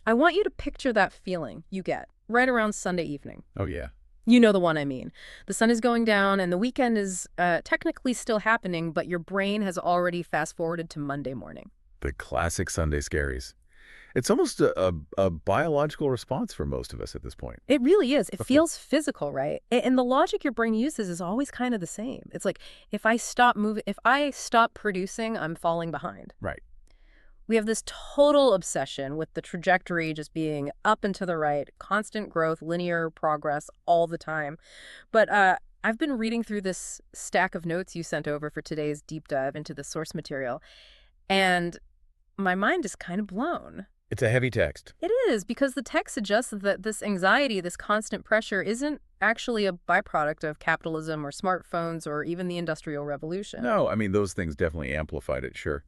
I want you to picture that feeling you get right around Sunday evening. Oh, yeah. You know the one I mean. The sun is going down and the weekend is technically still happening, but your brain has already fast-forwarded to Monday morning. The classic Sunday scaries. It's almost a biological response for most of us at this point. It really is. It Okay. feels physical, right? And the logic your brain uses is always kind of the same. It's like, if I stop moving, if I stop producing, I'm falling behind. Right. We have this total obsession with the trajectory just being up and to the right, constant growth, linear progress all the time. But I've been reading through this stack of notes you sent over for today's deep dive into the source material, and my mind is kind of blown. It's a heavy text. It is, because the text suggests that this anxiety, this constant pressure, isn't actually a byproduct of capitalism or smartphones or even the Industrial Revolution. No, I mean, those things definitely amplified it, sure.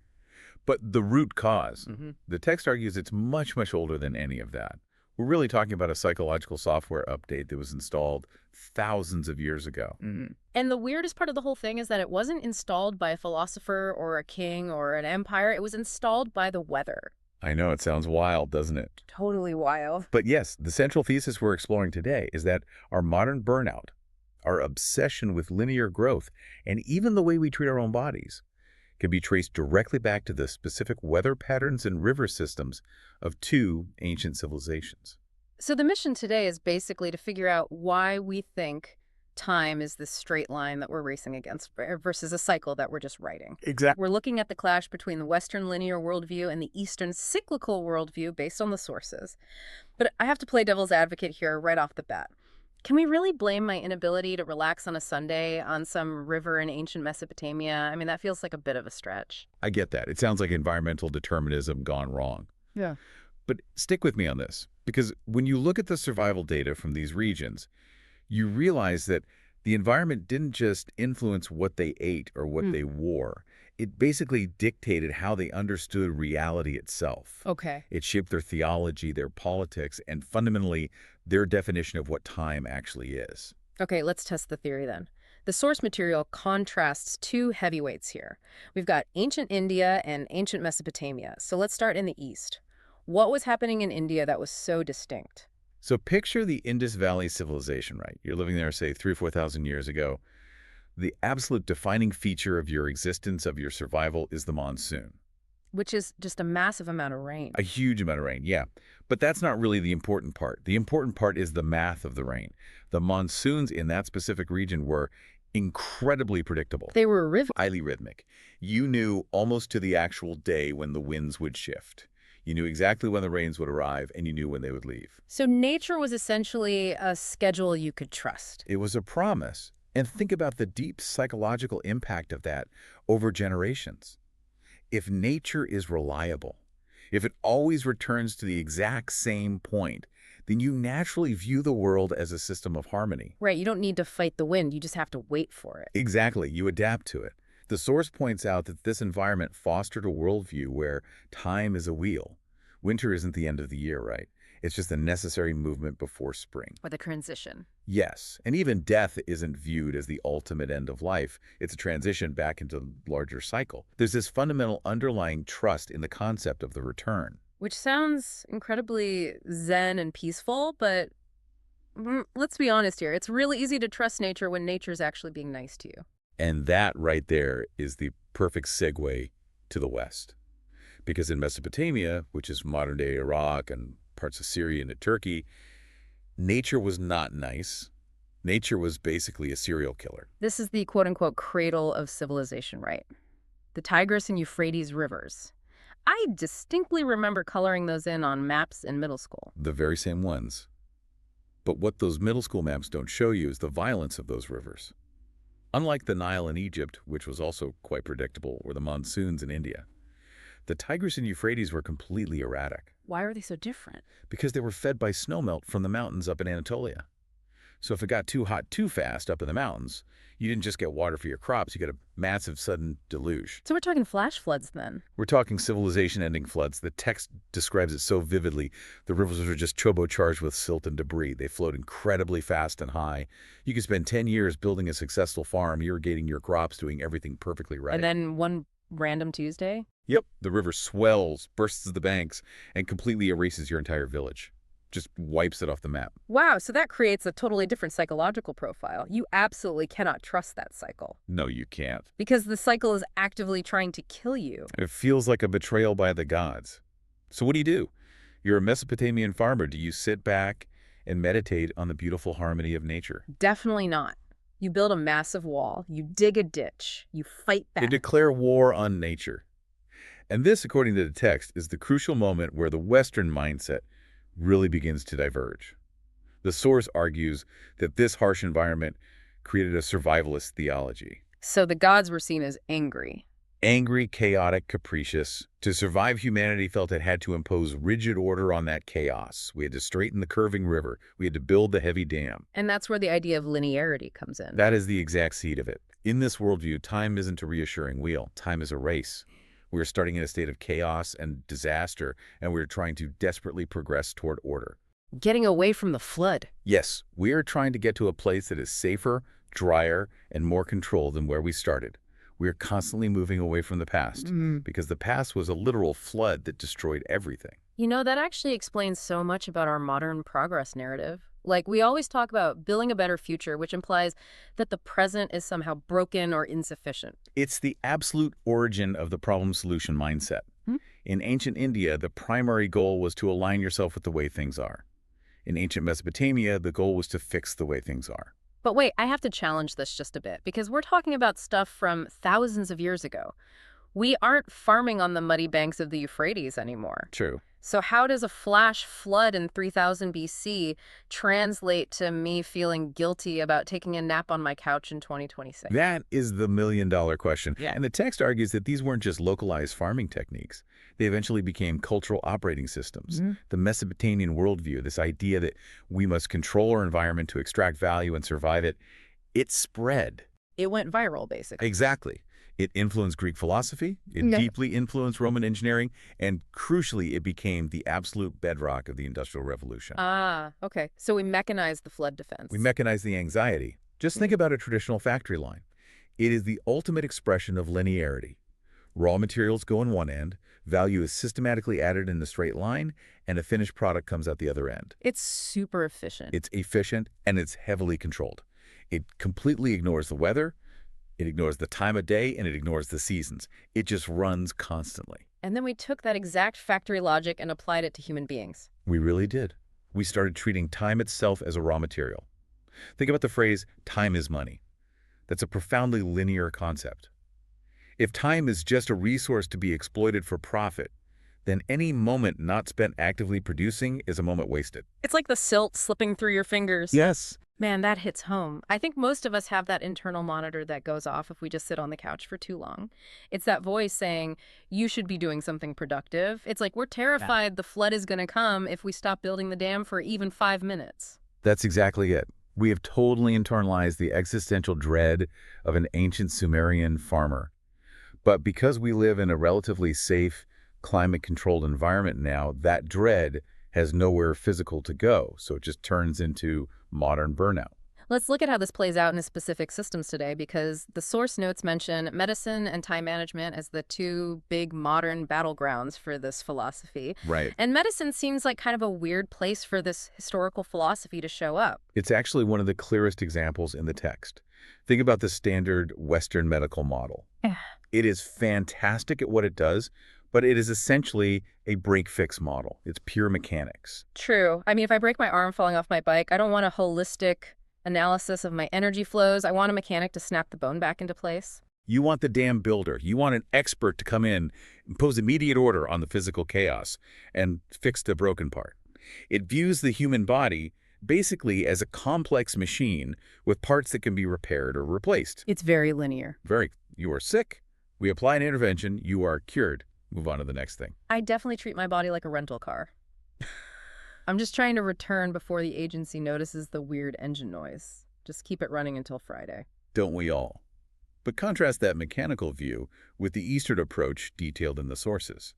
But the root cause, the text argues it's much, much older than any of that. We're really talking about a psychological software update that was installed thousands of years ago. And the weirdest part of the whole thing is that it wasn't installed by a philosopher or a king or an empire. It was installed by the weather. I know it sounds wild, doesn't it? Totally wild. But yes, the central thesis we're exploring today is that our modern burnout, our obsession with linear growth, and even the way we treat our own bodies can be traced directly back to the specific weather patterns and river systems of two ancient civilizations. So the mission today is basically to figure out why we think time is this straight line that we're racing against versus a cycle that we're just writing. Exactly. We're looking at the clash between the Western linear worldview and the Eastern cyclical worldview based on the sources. But I have to play devil's advocate here right off the bat. Can we really blame my inability to relax on a Sunday on some river in ancient Mesopotamia? I mean, that feels like a bit of a stretch. I get that. It sounds like environmental determinism gone wrong. Yeah. But stick with me on this, because when you look at the survival data from these regions, you realize that the environment didn't just influence what they ate or what they wore. It basically dictated how they understood reality itself. Okay. It shaped their theology, their politics, and fundamentally their definition of what time actually is. Okay, let's test the theory then. The source material contrasts two heavyweights here. We've got ancient India and ancient Mesopotamia. So let's start in the East. What was happening in India that was so distinct? So picture the Indus Valley civilization, right? You're living there, say, 3,000 or 4,000 years ago. The absolute defining feature of your existence, of your survival, is the monsoon. Which is just a massive amount of rain. A huge amount of rain, yeah. But that's not really the important part. The important part is the math of the rain. The monsoons in that specific region were incredibly predictable. They were Highly rhythmic. You knew almost to the actual day when the winds would shift. You knew exactly when the rains would arrive, and you knew when they would leave. So nature was essentially a schedule you could trust. It was a promise. And think about the deep psychological impact of that over generations. If nature is reliable, if it always returns to the exact same point, then you naturally view the world as a system of harmony. Right, you don't need to fight the wind, you just have to wait for it. Exactly, you adapt to it. The source points out that this environment fostered a worldview where time is a wheel. Winter isn't the end of the year, right? It's just a necessary movement before spring. Or the transition. Yes, and even death isn't viewed as the ultimate end of life. It's a transition back into the larger cycle. There's this fundamental underlying trust in the concept of the return. Which sounds incredibly zen and peaceful, but let's be honest here. It's really easy to trust nature when nature's actually being nice to you. And that right there is the perfect segue to the West. Because in Mesopotamia, which is modern-day Iraq and parts of Syria and Turkey, nature was not nice. Nature was basically a serial killer. This is the quote-unquote cradle of civilization, right? The Tigris and Euphrates rivers. I distinctly remember coloring those in on maps in middle school. The very same ones. But what those middle school maps don't show you is the violence of those rivers. Unlike the Nile in Egypt, which was also quite predictable, or the monsoons in India, the Tigris and Euphrates were completely erratic. Why are they so different? Because they were fed by snowmelt from the mountains up in Anatolia. So if it got too hot too fast up in the mountains, you didn't just get water for your crops, you got a massive sudden deluge. So we're talking flash floods then? We're talking civilization-ending floods. The text describes it so vividly. The rivers were just turbocharged with silt and debris. They flowed incredibly fast and high. You could spend 10 years building a successful farm, irrigating your crops, doing everything perfectly right. And then one random Tuesday, Yep, the river swells, bursts the banks, and completely erases your entire village. Just wipes it off the map. Wow, so that creates a totally different psychological profile. You absolutely cannot trust that cycle No, you can't. because the cycle is actively trying to kill you. It feels like a betrayal by the gods. So what do you do? You're a Mesopotamian farmer. Do you sit back and meditate on the beautiful harmony of nature? Definitely not. You build a massive wall, you dig a ditch, you fight They back. declare war on nature. And this, according to the text, is the crucial moment where the Western mindset really begins to diverge. The source argues that this harsh environment created a survivalist theology. So the gods were seen as angry. Angry, chaotic, capricious. To survive, humanity felt it had to impose rigid order on that chaos. We had to straighten the curving river. We had to build the heavy dam. And that's where the idea of linearity comes in. That is the exact seed of it. In this worldview, time isn't a reassuring wheel. Time is a race. We're starting in a state of chaos and disaster, and we're trying to desperately progress toward order. Getting away from the flood. Yes, we are trying to get to a place that is safer, drier, and more controlled than where we started. We are constantly moving away from the past because the past was a literal flood that destroyed everything. You know, that actually explains so much about our modern progress narrative. Like, we always talk about building a better future, which implies that the present is somehow broken or insufficient. It's the absolute origin of the problem-solution mindset. Hmm? In ancient India, the primary goal was to align yourself with the way things are. In ancient Mesopotamia, the goal was to fix the way things are. But wait, I have to challenge this just a bit, because we're talking about stuff from thousands of years ago. We aren't farming on the muddy banks of the Euphrates anymore. True. So how does a flash flood in 3000 BC translate to me feeling guilty about taking a nap on my couch in 2026? That is the million-dollar question. Yeah. And the text argues that these weren't just localized farming techniques. They eventually became cultural operating systems. The Mesopotamian worldview, this idea that we must control our environment to extract value and survive it, it spread. It went viral, basically. Exactly. It influenced Greek philosophy, it deeply influenced Roman engineering, and crucially, it became the absolute bedrock of the Industrial Revolution. Ah, okay. So we mechanized the flood defense. We mechanized the anxiety. Just think about a traditional factory line. It is the ultimate expression of linearity. Raw materials go in one end, value is systematically added in a straight line, and a finished product comes out the other end. It's super efficient. It's efficient, and it's heavily controlled. It completely ignores the weather, it ignores the time of day, and it ignores the seasons. It just runs constantly. And then we took that exact factory logic and applied it to human beings. We really did. We started treating time itself as a raw material. Think about the phrase, time is money. That's a profoundly linear concept. If time is just a resource to be exploited for profit, then any moment not spent actively producing is a moment wasted. It's like the silt slipping through your fingers. Yes. Man, that hits home. I think most of us have that internal monitor that goes off if we just sit on the couch for too long. It's that voice saying, you should be doing something productive. It's like we're terrified the flood is going to come if we stop building the dam for even 5 minutes. That's exactly it. We have totally internalized the existential dread of an ancient Sumerian farmer. But because we live in a relatively safe, climate-controlled environment now, that dread has nowhere physical to go, so it just turns into modern burnout. Let's look at how this plays out in specific systems today, because the source notes mention medicine and time management as the two big modern battlegrounds for this philosophy. Right. And medicine seems like kind of a weird place for this historical philosophy to show up. It's actually one of the clearest examples in the text. Think about the standard Western medical model. It is fantastic at what it does, but it is essentially a break-fix model. It's pure mechanics. True. I mean, if I break my arm falling off my bike, I don't want a holistic analysis of my energy flows. I want a mechanic to snap the bone back into place. You want the dam builder. You want an expert to come in, impose immediate order on the physical chaos, and fix the broken part. It views the human body basically as a complex machine with parts that can be repaired or replaced. It's very linear. You are sick. We apply an intervention. You are cured. Move on to the next thing. I definitely treat my body like a rental car. I'm just trying to return before the agency notices the weird engine noise. Just keep it running until Friday. Don't we all? But contrast that mechanical view with the Eastern approach detailed in the sources.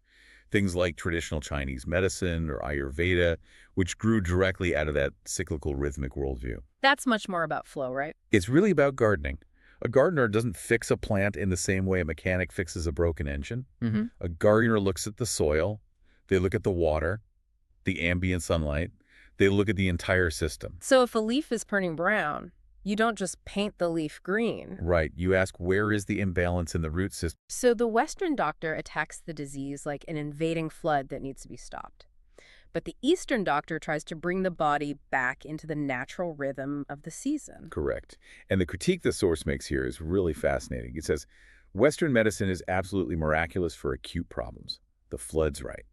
Things like traditional Chinese medicine or Ayurveda, which grew directly out of that cyclical rhythmic worldview. That's much more about flow, right? It's really about gardening. A gardener doesn't fix a plant in the same way a mechanic fixes a broken engine. Hmm. A gardener looks at the soil, they look at the water, the ambient sunlight, they look at the entire system. So if a leaf is turning brown, you don't just paint the leaf green. Right, you ask where is the imbalance in the root system? So the Western doctor attacks the disease like an invading flood that needs to be stopped. But the Eastern doctor tries to bring the body back into the natural rhythm of the season. Correct. And the critique the source makes here is really fascinating. It says, Western medicine is absolutely miraculous for acute problems. The flood's right.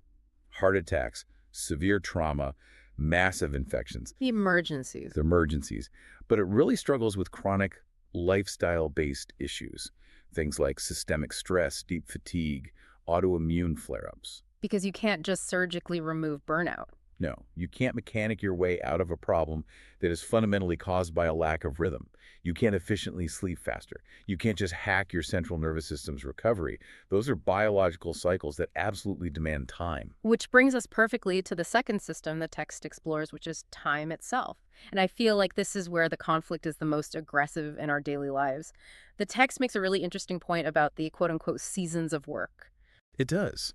Heart attacks, severe trauma, massive infections, The emergencies. the emergencies. But it really struggles with chronic lifestyle-based issues. Things like systemic stress, deep fatigue, autoimmune flare-ups. Because you can't just surgically remove burnout. No, you can't mechanic your way out of a problem that is fundamentally caused by a lack of rhythm. You can't efficiently sleep faster. You can't just hack your central nervous system's recovery. Those are biological cycles that absolutely demand time. Which brings us perfectly to the second system the text explores, which is time itself. And I feel like this is where the conflict is the most aggressive in our daily lives. The text makes a really interesting point about the quote-unquote seasons of work. It does.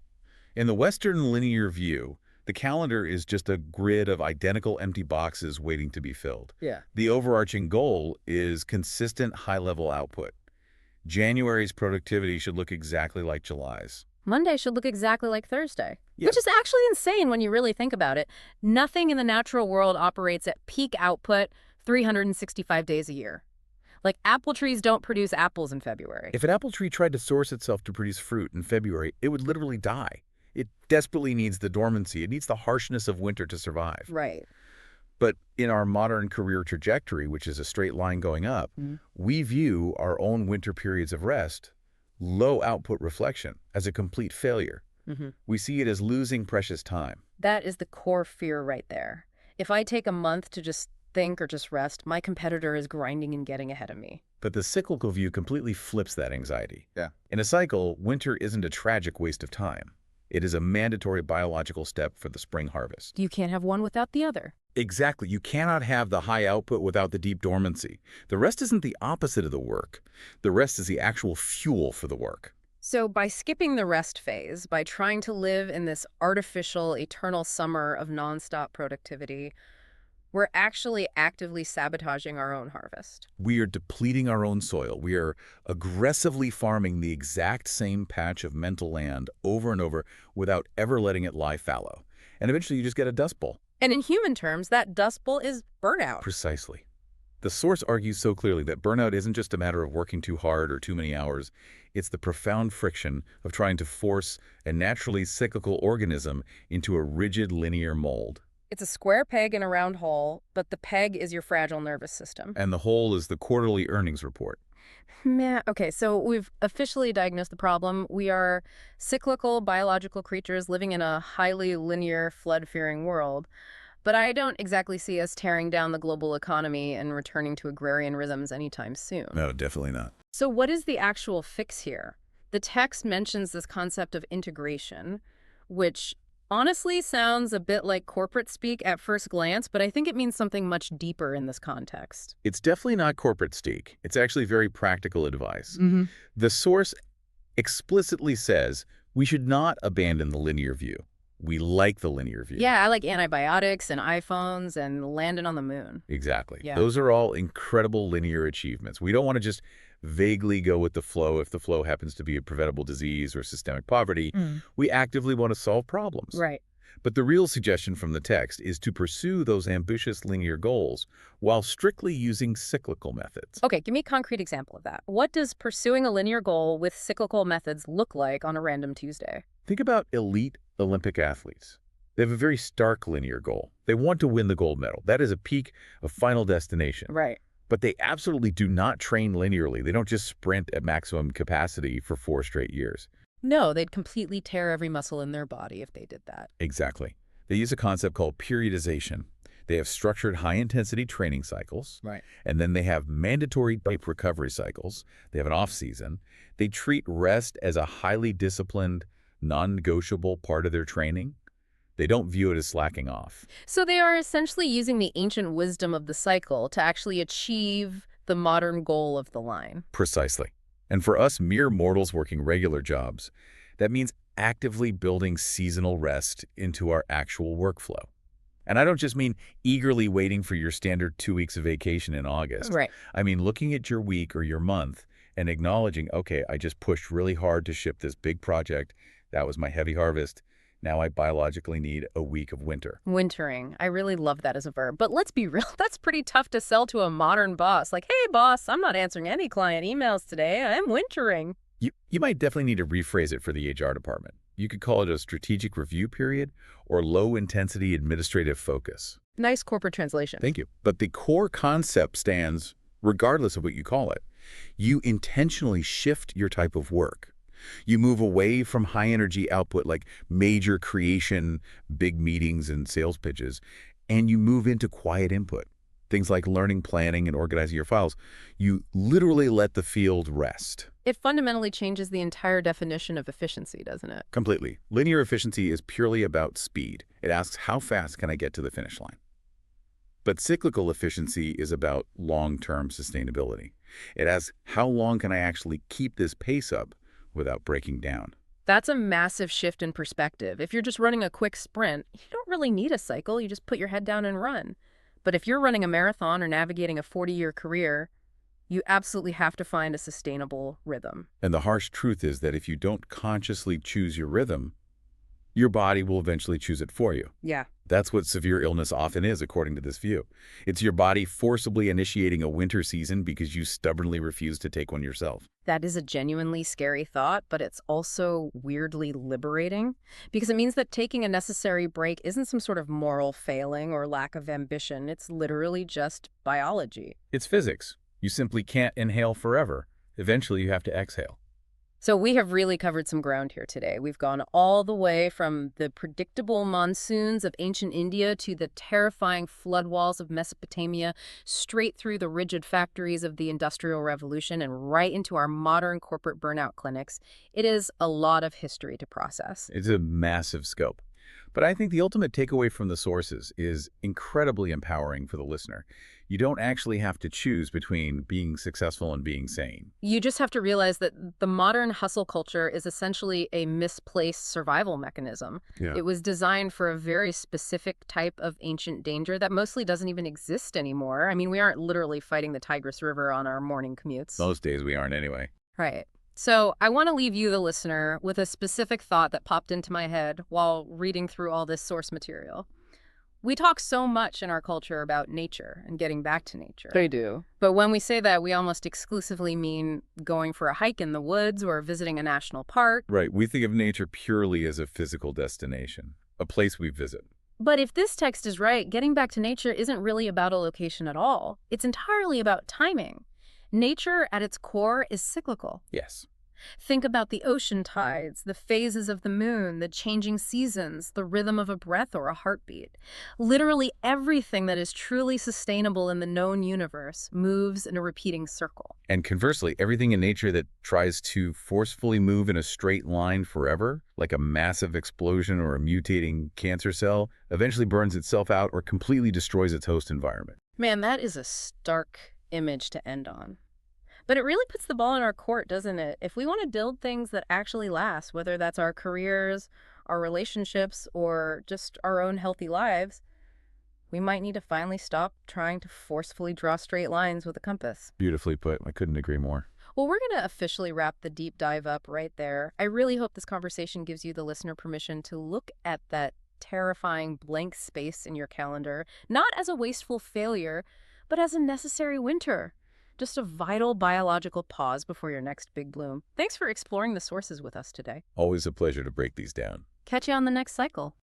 In the Western linear view, the calendar is just a grid of identical empty boxes waiting to be filled. Yeah. The overarching goal is consistent high-level output. January's productivity should look exactly like July's. Monday should look exactly like Thursday, Yeah. which is actually insane when you really think about it. Nothing in the natural world operates at peak output 365 days a year. Like apple trees don't produce apples in February. If an apple tree tried to source itself to produce fruit in February, it would literally die. It desperately needs the dormancy. It needs the harshness of winter to survive. Right. But in our modern career trajectory, which is a straight line going up, Mhm. we view our own winter periods of rest, low output reflection, as a complete failure. Mm-hmm. We see it as losing precious time. That is the core fear right there. If I take a month to just think or just rest, my competitor is grinding and getting ahead of me. But the cyclical view completely flips that anxiety. Yeah. In a cycle, winter isn't a tragic waste of time. It is a mandatory biological step for the spring harvest. You can't have one without the other. Exactly. You cannot have the high output without the deep dormancy. The rest isn't the opposite of the work. The rest is the actual fuel for the work. So by skipping the rest phase, by trying to live in this artificial, eternal summer of nonstop productivity, we're actually actively sabotaging our own harvest. We are depleting our own soil. We are aggressively farming the exact same patch of mental land over and over without ever letting it lie fallow. And eventually you just get a dust bowl. And in human terms, that dust bowl is burnout. Precisely. The source argues so clearly that burnout isn't just a matter of working too hard or too many hours. It's the profound friction of trying to force a naturally cyclical organism into a rigid linear mold. It's a square peg in a round hole, but the peg is your fragile nervous system. And the whole is the quarterly earnings report. Man, okay, so we've officially diagnosed the problem. We are cyclical biological creatures living in a highly linear, flood-fearing world. But I don't exactly see us tearing down the global economy and returning to agrarian rhythms anytime soon. No, definitely not. So what is the actual fix here? The text mentions this concept of integration, which honestly sounds a bit like corporate speak at first glance, but I think it means something much deeper in this context. It's definitely not corporate speak. It's actually very practical advice. Mm-hmm. The source explicitly says we should not abandon the linear view. We like the linear view. Yeah, I like antibiotics and iPhones and landing on the moon. Exactly. Yeah. Those are all incredible linear achievements. We don't want to just vaguely go with the flow if the flow happens to be a preventable disease or systemic poverty. We actively want to solve problems. Right. But the real suggestion from the text is to pursue those ambitious linear goals while strictly using cyclical methods. Okay, give me a concrete example of that. What does pursuing a linear goal with cyclical methods look like on a random Tuesday? Think about elite Olympic athletes. They have a very stark linear goal. They want to win the gold medal. That is a peak, a final destination. Right. But they absolutely do not train linearly. They don't just sprint at maximum capacity for 4 straight years. No, they'd completely tear every muscle in their body if they did that. Exactly. They use a concept called periodization. They have structured high-intensity training cycles. Right. And then they have mandatory type recovery cycles. They have an off-season. They treat rest as a highly disciplined, non-negotiable part of their training. They don't view it as slacking off. So they are essentially using the ancient wisdom of the cycle to actually achieve the modern goal of the line. Precisely. And for us mere mortals working regular jobs, that means actively building seasonal rest into our actual workflow. And I don't just mean eagerly waiting for your standard 2 weeks of vacation in August. Right. I mean looking at your week or your month and acknowledging, okay, I just pushed really hard to ship this big project. That was my heavy harvest. Now I biologically need a week of winter. Wintering. I really love that as a verb. But let's be real, that's pretty tough to sell to a modern boss. Like, hey, boss, I'm not answering any client emails today. I'm wintering. You might definitely need to rephrase it for the HR department. You could call it a strategic review period or low-intensity administrative focus. Nice corporate translation. Thank you. But the core concept stands regardless of what you call it. You intentionally shift your type of work. You move away from high-energy output like major creation, big meetings, and sales pitches, and you move into quiet input, things like learning, planning, and organizing your files. You literally let the field rest. It fundamentally changes the entire definition of efficiency, doesn't it? Completely. Linear efficiency is purely about speed. It asks, how fast can I get to the finish line? But cyclical efficiency is about long-term sustainability. It asks, how long can I actually keep this pace up without breaking down? That's a massive shift in perspective. If you're just running a quick sprint, you don't really need a cycle. You just put your head down and run. But if you're running a marathon or navigating a 40-year career, you absolutely have to find a sustainable rhythm. And the harsh truth is that if you don't consciously choose your rhythm, your body will eventually choose it for you. Yeah. That's what severe illness often is, according to this view. It's your body forcibly initiating a winter season because you stubbornly refuse to take one yourself. That is a genuinely scary thought, but it's also weirdly liberating because it means that taking a necessary break isn't some sort of moral failing or lack of ambition. It's literally just biology. It's physics. You simply can't inhale forever. Eventually, you have to exhale. So we have really covered some ground here today. We've gone all the way from the predictable monsoons of ancient India to the terrifying flood walls of Mesopotamia, straight through the rigid factories of the Industrial Revolution, and right into our modern corporate burnout clinics. It is a lot of history to process. It's a massive scope. But I think the ultimate takeaway from the sources is incredibly empowering for the listener. You don't actually have to choose between being successful and being sane. You just have to realize that the modern hustle culture is essentially a misplaced survival mechanism. Yeah. It was designed for a very specific type of ancient danger that mostly doesn't even exist anymore. I mean, we aren't literally fighting the Tigris River on our morning commutes. Most days we aren't anyway. Right. So I want to leave you, the listener, with a specific thought that popped into my head while reading through all this source material. We talk so much in our culture about nature and getting back to nature. They do. But when we say that, we almost exclusively mean going for a hike in the woods or visiting a national park. Right. We think of nature purely as a physical destination, a place we visit. But if this text is right, getting back to nature isn't really about a location at all. It's entirely about timing. Nature, at its core, is cyclical. Yes. Think about the ocean tides, the phases of the moon, the changing seasons, the rhythm of a breath or a heartbeat. Literally everything that is truly sustainable in the known universe moves in a repeating circle. And conversely, everything in nature that tries to forcefully move in a straight line forever, like a massive explosion or a mutating cancer cell, eventually burns itself out or completely destroys its host environment. Man, that is a stark image to end on. But it really puts the ball in our court, doesn't it? If we want to build things that actually last, whether that's our careers, our relationships, or just our own healthy lives, we might need to finally stop trying to forcefully draw straight lines with a compass. Beautifully put. I couldn't agree more. Well, we're going to officially wrap the deep dive up right there. I really hope this conversation gives you, the listener, permission to look at that terrifying blank space in your calendar, not as a wasteful failure, but as a necessary winter. Just a vital biological pause before your next big bloom. Thanks for exploring the sources with us today. Always a pleasure to break these down. Catch you on the next cycle.